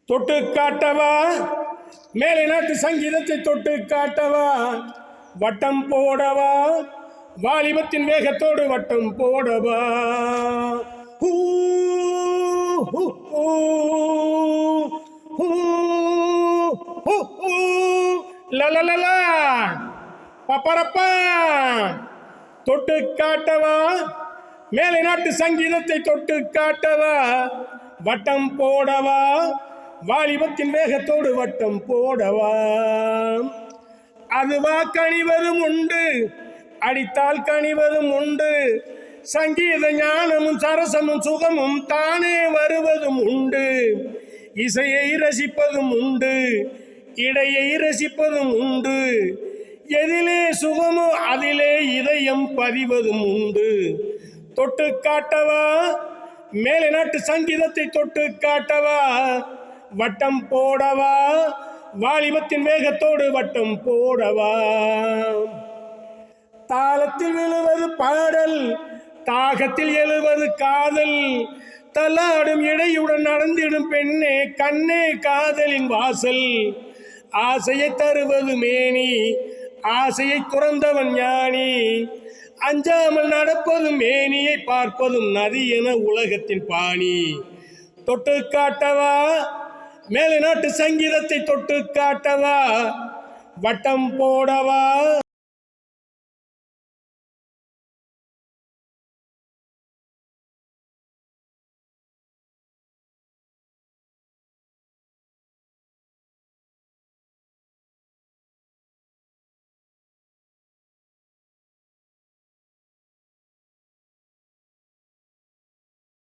தொட்டு காட்டவா மேலை நாட்டு சங்கீதத்தை தொட்டு காட்டவா வட்டம் போடவா வாலிபத்தின் வேகத்தோடு வட்டம் போடவா ஹூ, ஹூ, ஹூ, ஹூ, ஹூ, ஹூ. லலலலா, பப்பரப்பா. தொட்டு காட்டவா மேலை நாட்டு சங்கீதத்தை தொட்டு காட்டவா வட்டம் போடவா வாலிபத்தின் வேகத்தோடு வட்டம் போடவா. அதுவா கனிவதும் உண்டு, அடித்தால் கனிவதும் உண்டு, சங்கீத ஞானமும் சரசமும் சுகமும் தானே வருவதும் உண்டு, இசையை ரசிப்பதும் உண்டு, இடையை ரசிப்பதும் உண்டு, எதிலே சுகமோ அதிலே இதயம் பதிவதும் உண்டு. தொட்டு காட்டவா மேலை நாட்டு சங்கீதத்தை தொட்டு காட்டவா வட்டம் போடவா வாலிபத்தின் வேகத்தோடு வட்டம் போடவா. தாளத்தில் விழுவது பாடல், தாகத்தில் எழுவது காதல், தள்ளாடும் இடையுடன் நடந்திடும் பெண்ணே கண்ணே காதலின் வாசல். ஆசையை தருவது மேனி, ஆசையை துறந்தவன் ஞானி, அஞ்சாமல் நடப்பதும் மேனியை பார்ப்பதும் நதி என உலகத்தின் பாணி. தொட்டு காட்டவா மேலை நாட்டு சங்கீதத்தை தொட்டு காட்டவா வட்டம் போடவா.